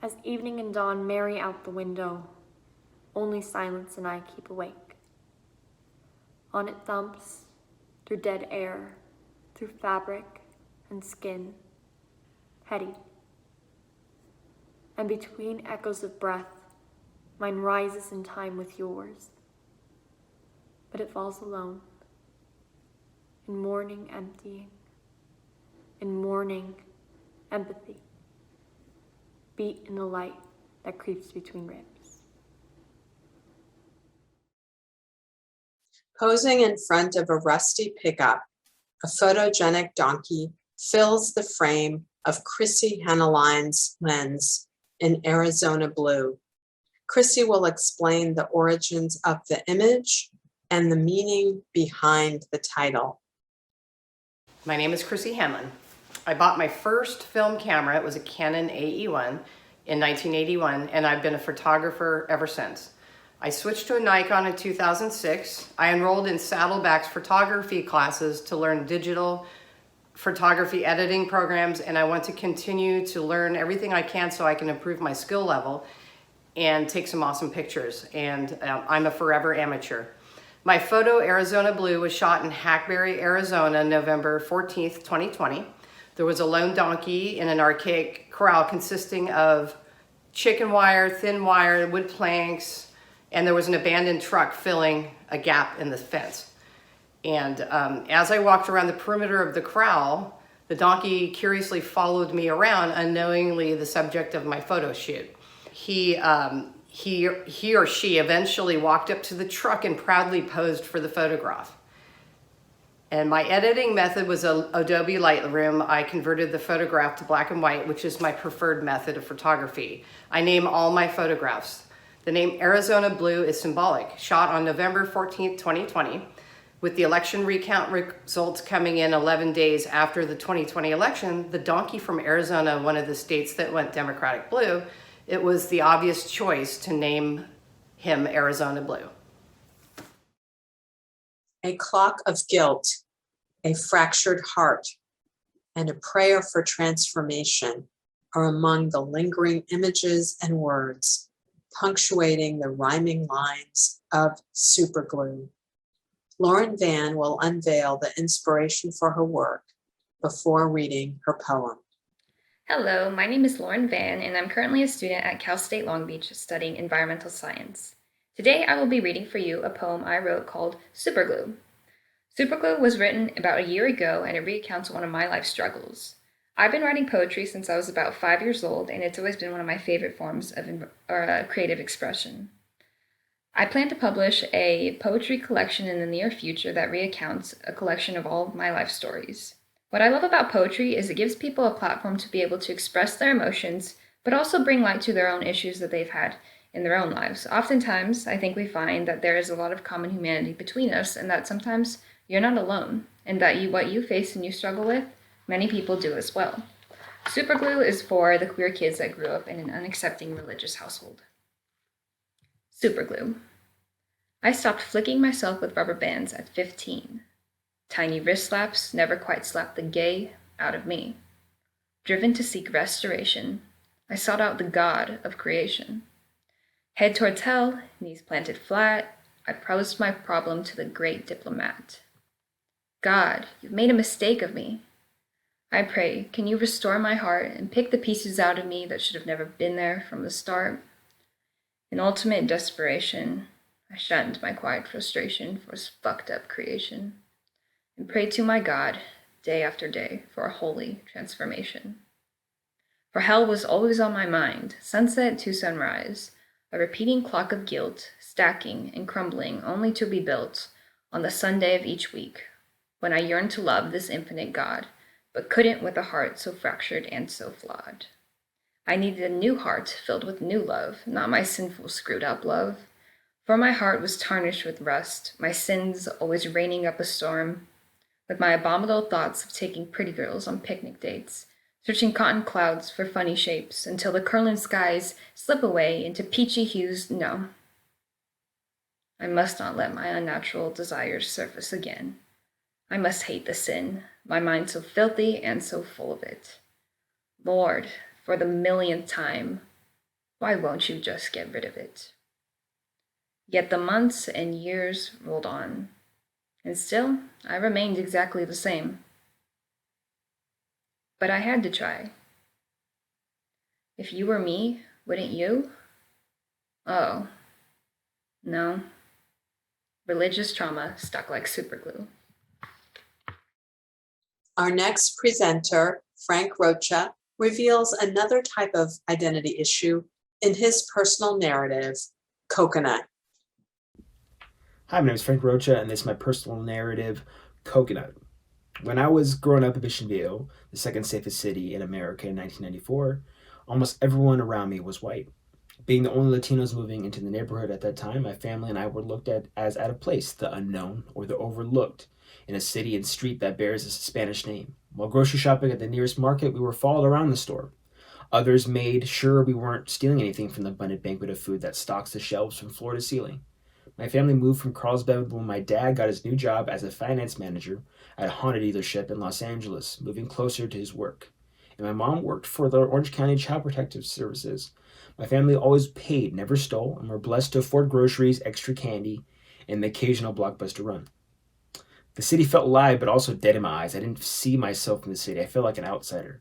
Speaker 14: As evening and dawn marry out the window, only silence and I keep awake. On it thumps, through dead air, through fabric and skin, heady. And between echoes of breath, Mine rises in time with yours, but it falls alone, in mourning emptying, in mourning empathy, beat in the light that creeps between ribs.
Speaker 1: Posing in front of a rusty pickup, a photogenic donkey fills the frame of Chrissy Heneline's lens in Arizona blue. Chrissy will explain the origins of the image and the meaning behind the title.
Speaker 15: My name is Chrissy Heneline. I bought my first film camera, it was a Canon AE1 in 1981, and I've been a photographer ever since. I switched to a Nikon in 2006. I enrolled in Saddleback's photography classes to learn digital photography editing programs, and I want to continue to learn everything I can so I can improve my skill level and take some awesome pictures. And I'm a forever amateur. My photo, Arizona Blue, was shot in Hackberry, Arizona, November 14th, 2020. There was a lone donkey in an archaic corral consisting of chicken wire, thin wire, wood planks, and there was an abandoned truck filling a gap in the fence. And as I walked around the perimeter of the corral, the donkey curiously followed me around, unknowingly the subject of my photo shoot. He or she eventually walked up to the truck and proudly posed for the photograph. And my editing method was Adobe Lightroom. I converted the photograph to black and white, which is my preferred method of photography. I name all my photographs. The name Arizona Blue is symbolic. Shot on November 14th, 2020, with the election recount results coming in 11 days after the 2020 election, the donkey from Arizona, one of the states that went Democratic blue, it was the obvious choice to name him Arizona Blue.
Speaker 1: A clock of guilt, a fractured heart, and a prayer for transformation are among the lingering images and words punctuating the rhyming lines of Superglue. Lauren Van will unveil the inspiration for her work before reading her poem.
Speaker 16: Hello, my name is Lauren Van, and I'm currently a student at Cal State Long Beach studying environmental science. Today, I will be reading for you a poem I wrote called Superglue. Superglue was written about a year ago, and it recounts one of my life struggles. I've been writing poetry since I was about 5 years old, and it's always been one of my favorite forms of creative expression. I plan to publish a poetry collection in the near future that recounts a collection of all of my life stories. What I love about poetry is it gives people a platform to be able to express their emotions, but also bring light to their own issues that they've had in their own lives. Oftentimes, I think we find that there is a lot of common humanity between us, and that sometimes you're not alone, and that what you face and you struggle with, many people do as well. Superglue is for the queer kids that grew up in an unaccepting religious household. Superglue. I stopped flicking myself with rubber bands at 15. Tiny wrist slaps never quite slapped the gay out of me. Driven to seek restoration, I sought out the God of creation. Head towards hell, knees planted flat, I posed my problem to the great diplomat. God, you've made a mistake of me. I pray, can you restore my heart and pick the pieces out of me that should have never been there from the start? In ultimate desperation, I shunned my quiet frustration for his fucked up creation, and prayed to my God, day after day, for a holy transformation. For hell was always on my mind, sunset to sunrise, a repeating clock of guilt, stacking and crumbling only to be built on the Sunday of each week, when I yearned to love this infinite God, but couldn't with a heart so fractured and so flawed. I needed a new heart filled with new love, not my sinful, screwed up love. For my heart was tarnished with rust, my sins always raining up a storm, with my abominable thoughts of taking pretty girls on picnic dates, searching cotton clouds for funny shapes until the curling skies slip away into peachy hues. No, I must not let my unnatural desires surface again. I must hate the sin, my mind so filthy and so full of it. Lord, for the millionth time, why won't you just get rid of it? Yet the months and years rolled on, and still I remained exactly the same. But I had to try. If you were me, wouldn't you? Oh, no. Religious trauma stuck like superglue.
Speaker 1: Our next presenter, Frank Rocha, reveals another type of identity issue in his personal narrative, Coconut.
Speaker 17: Hi, my name is Frank Rocha, and this is my personal narrative, Coconut. When I was growing up in Mission the second safest city in America in 1994, almost everyone around me was white. Being the only Latinos moving into the neighborhood at that time, my family and I were looked at as out of place, the unknown, or the overlooked, in a city and street that bears a Spanish name. While grocery shopping at the nearest market, we were followed around the store. Others made sure we weren't stealing anything from the abundant banquet of food that stocks the shelves from floor to ceiling. My family moved from Carlsbad when my dad got his new job as a finance manager at a Honda dealership in Los Angeles, moving closer to his work. And my mom worked for the Orange County Child Protective Services. My family always paid, never stole, and were blessed to afford groceries, extra candy, and the occasional Blockbuster run. The city felt alive, but also dead in my eyes. I didn't see myself in the city. I felt like an outsider.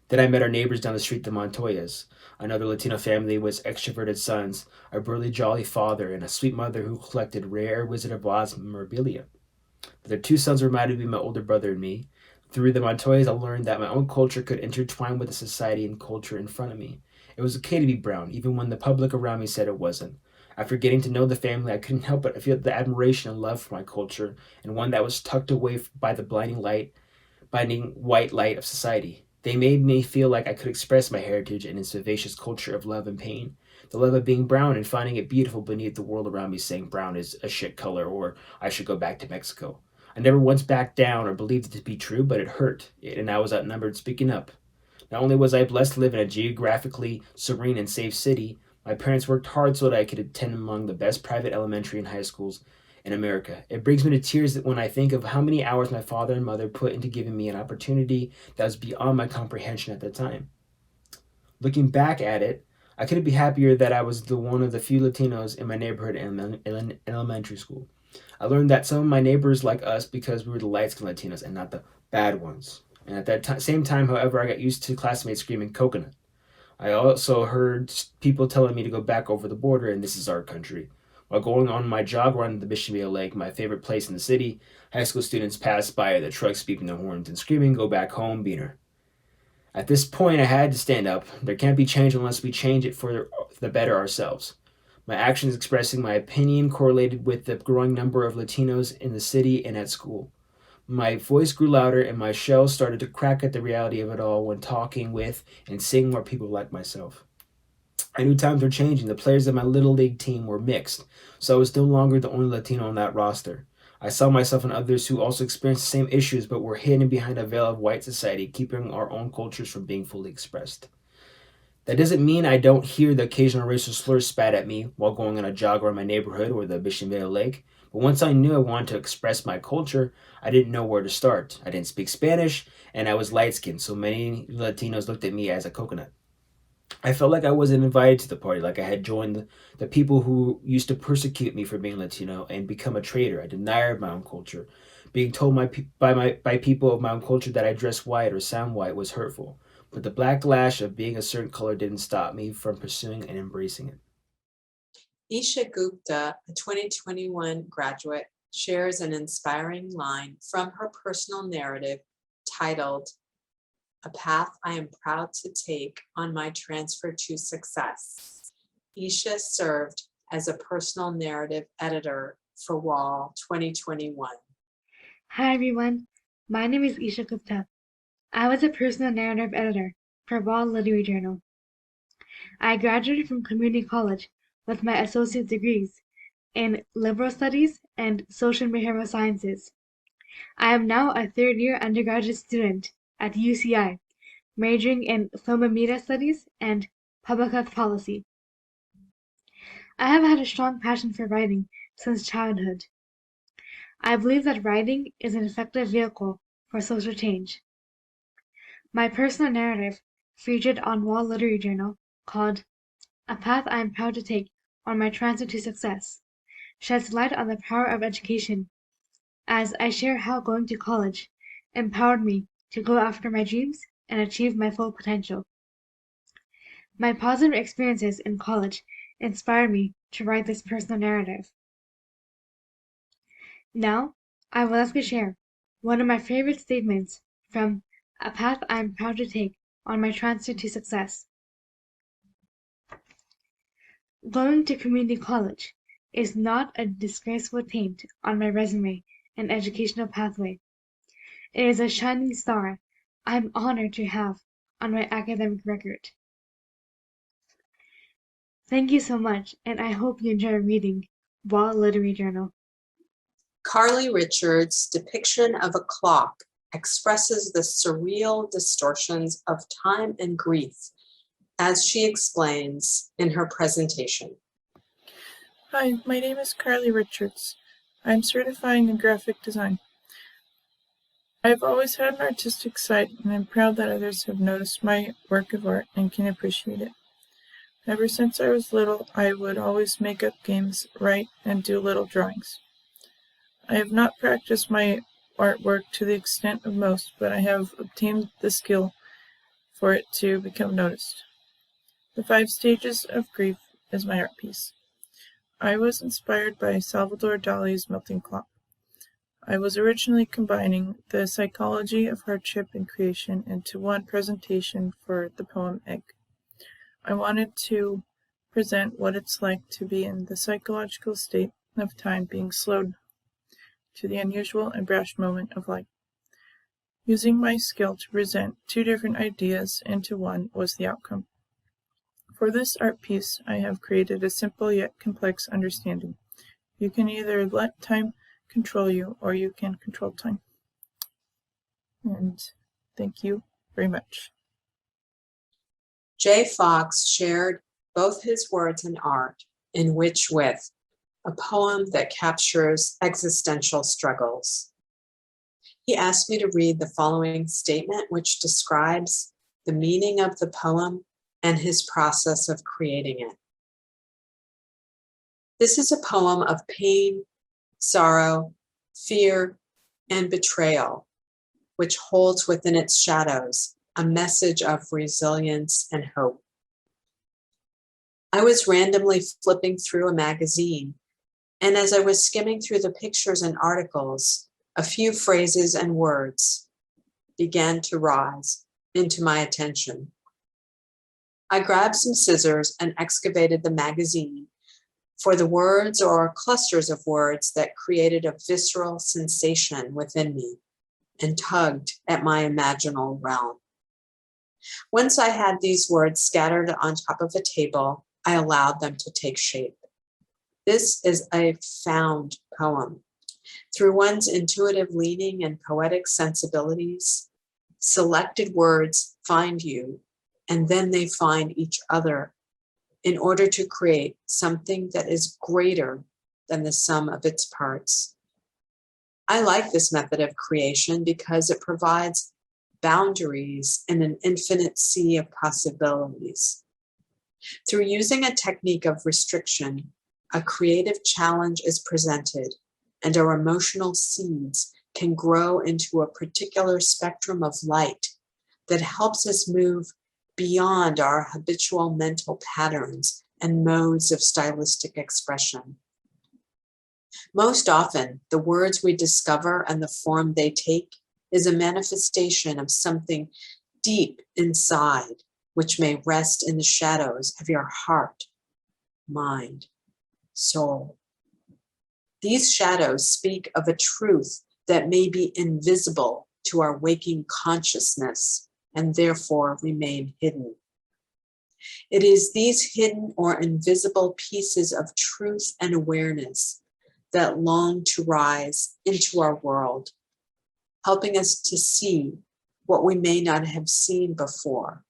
Speaker 17: Then I met our neighbors down the street, the Montoyas, another Latino family with extroverted sons, a burly, jolly father, and a sweet mother who collected rare Wizard of Oz memorabilia. Their two sons reminded me of my older brother and me. Through the Montoyas, I learned that my own culture could intertwine with the society and culture in front of me. It was okay to be brown, even when the public around me said it wasn't. After getting to know the family, I couldn't help but feel the admiration and love for my culture, and one that was tucked away by the blinding white light of society. They made me feel like I could express my heritage in its vivacious culture of love and pain. The love of being brown and finding it beautiful beneath the world around me saying brown is a shit color or I should go back to Mexico. I never once backed down or believed it to be true, but it hurt, and I was outnumbered speaking up. Not only was I blessed to live in a geographically serene and safe city, my parents worked hard so that I could attend among the best private elementary and high schools in America. It brings me to tears when I think of how many hours my father and mother put into giving me an opportunity that was beyond my comprehension at the time. Looking back at it, I couldn't be happier that I was one of the few Latinos in my neighborhood in elementary school. I learned that some of my neighbors like us because we were the light-skinned Latinos and not the bad ones. And at that same time, however, I got used to classmates screaming coconut. I also heard people telling me to go back over the border and this is our country. While going on my jog around the Mission Viejo Lake, my favorite place in the city, high school students passed by the trucks beeping their horns and screaming, "Go back home, Beaner." At this point, I had to stand up. There can't be change unless we change it for the better ourselves. My actions expressing my opinion correlated with the growing number of Latinos in the city and at school. My voice grew louder and my shell started to crack at the reality of it all when talking with and seeing more people like myself. I knew times were changing. The players of my little league team were mixed, so I was no longer the only Latino on that roster. I saw myself and others who also experienced the same issues but were hidden behind a veil of white society, keeping our own cultures from being fully expressed. That doesn't mean I don't hear the occasional racial slurs spat at me while going on a jog around my neighborhood or the Mission Viejo Lake, but once I knew I wanted to express my culture, I didn't know where to start. I didn't speak Spanish, and I was light-skinned, so many Latinos looked at me as a coconut. I felt like I wasn't invited to the party, like I had joined the people who used to persecute me for being Latino and become a traitor. I denied my own culture. Being told by people of my own culture that I dress white or sound white was hurtful. But the backlash of being a certain color didn't stop me from pursuing and embracing it.
Speaker 1: Isha Gupta, a 2021 graduate, shares an inspiring line from her personal narrative titled, "A Path I Am Proud to Take on My Transfer to Success." Isha served as a personal narrative editor for Wall 2021.
Speaker 18: Hi everyone, my name is Isha Gupta. I was a personal narrative editor for Wall Literary Journal. I graduated from community college with my associate degrees in liberal studies and social and behavioral sciences. I am now a third-year undergraduate student at UCI, majoring in film and media studies and public health policy. I have had a strong passion for writing since childhood. I believe that writing is an effective vehicle for social change. My personal narrative, featured on Wall Literary Journal, called "A Path I Am Proud to Take on My Transfer to Success," sheds light on the power of education, as I share how going to college empowered me to go after my dreams and achieve my full potential. My positive experiences in college inspired me to write this personal narrative. Now, I would like to share one of my favorite statements from A Path I Am Proud to Take on my transit to success. Going to community college is not a disgraceful taint on my resume and educational pathway. It is a shining star I am honored to have on my academic record. Thank you so much, and I hope you enjoy reading Wall Literary Journal.
Speaker 1: Carly Richards' depiction of a clock expresses the surreal distortions of time and grief, as she explains in her presentation.
Speaker 19: Hi, my name is Carly Richards. I'm certifying in graphic design. I've always had an artistic side, and I'm proud that others have noticed my work of art and can appreciate it. Ever since I was little, I would always make up games, write, and do little drawings. I have not practiced my artwork to the extent of most, but I have obtained the skill for it to become noticed. The 5 Stages of Grief is my art piece. I was inspired by Salvador Dali's Melting Clock. I was originally combining the psychology of hardship and creation into one presentation for the poem Egg. I wanted to present what it's like to be in the psychological state of time being slowed to the unusual and brash moment of life. Using my skill to present 2 different ideas into one was the outcome. For this art piece, I have created a simple yet complex understanding. You can either let time control you, or you can control time. And thank you very much.
Speaker 1: Jay Fox shared both his words and art in Which With, a poem that captures existential struggles. He asked me to read the following statement, which describes the meaning of the poem and his process of creating it. This is a poem of pain, sorrow, fear, and betrayal, which holds within its shadows a message of resilience and hope. I was randomly flipping through a magazine, and as I was skimming through the pictures and articles, a few phrases and words began to rise into my attention. I grabbed some scissors and excavated the magazine for the words or clusters of words that created a visceral sensation within me and tugged at my imaginal realm. Once I had these words scattered on top of a table, I allowed them to take shape. This is a found poem. Through one's intuitive leaning and poetic sensibilities, selected words find you, and then they find each other in order to create something that is greater than the sum of its parts. I like this method of creation because it provides boundaries in an infinite sea of possibilities. Through using a technique of restriction, a creative challenge is presented, and our emotional seeds can grow into a particular spectrum of light that helps us move beyond our habitual mental patterns and modes of stylistic expression. Most often, the words we discover and the form they take is a manifestation of something deep inside, which may rest in the shadows of your heart, mind, soul. These shadows speak of a truth that may be invisible to our waking consciousness and therefore remain hidden. It is these hidden or invisible pieces of truth and awareness that long to rise into our world, helping us to see what we may not have seen before,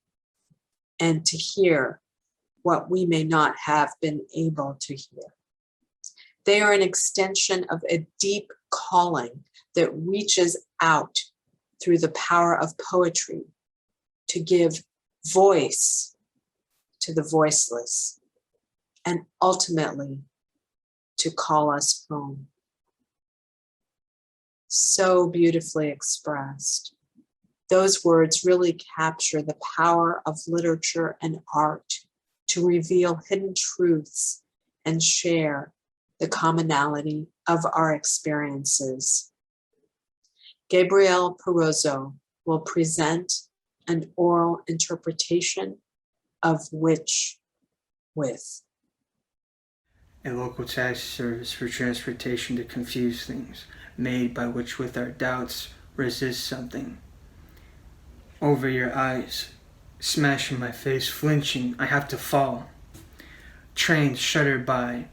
Speaker 1: and to hear what we may not have been able to hear. They are an extension of a deep calling that reaches out through the power of poetry to give voice to the voiceless, and ultimately to call us home. So beautifully expressed. Those words really capture the power of literature and art to reveal hidden truths and share the commonality of our experiences. Gabrielle Perozzo will present an oral interpretation of Witch With.
Speaker 20: A local taxi service for transportation to confuse things, made by which with our doubts resist something. Over your eyes, smashing my face, flinching, I have to fall. Trains shudder by,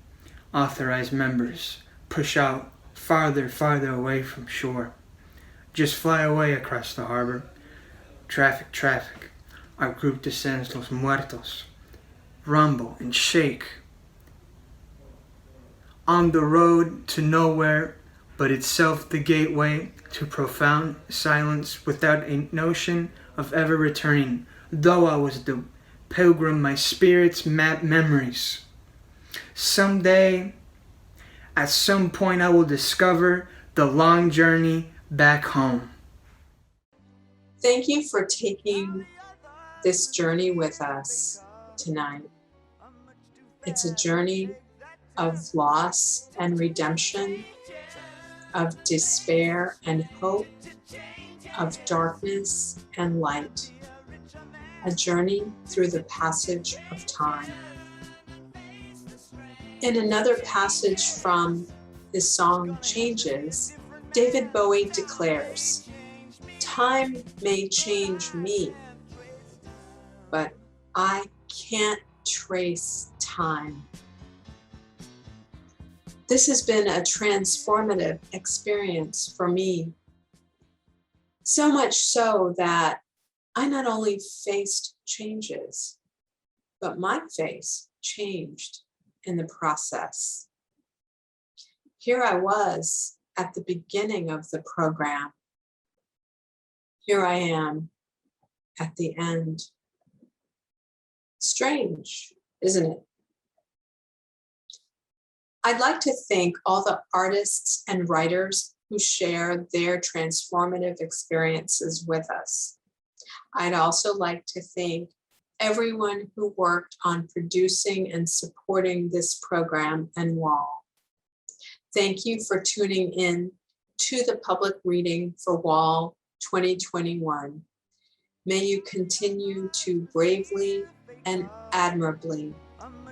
Speaker 20: authorized members push out farther away from shore. Just fly away across the harbor. Traffic, our group descends Los Muertos. Rumble and shake. On the road to nowhere, but itself the gateway to profound silence without a notion of ever returning. Though I was the pilgrim, my spirits map memories. Someday, at some point, I will discover the long journey back home.
Speaker 1: Thank you for taking this journey with us tonight. It's a journey of loss and redemption, of despair and hope, of darkness and light. A journey through the passage of time. In another passage from his song Changes, David Bowie declares, "Time may change me, but I can't trace time." This has been a transformative experience for me. So much so that I not only faced changes, but my face changed in the process. Here I was at the beginning of the program. Here I am at the end. Strange, isn't it? I'd like to thank all the artists and writers who share their transformative experiences with us. I'd also like to thank everyone who worked on producing and supporting this program and WAL. Thank you for tuning in to the public reading for WAL 2021. May you continue to bravely and admirably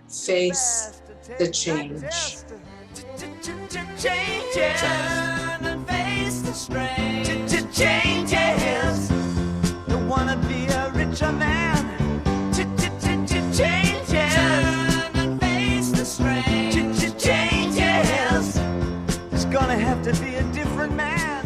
Speaker 1: face the change.
Speaker 21: Turn and face the strange. Changes. Don't wanna be a richer man. Changes. Turn and face the strange. Changes. There's gonna have to be a different man.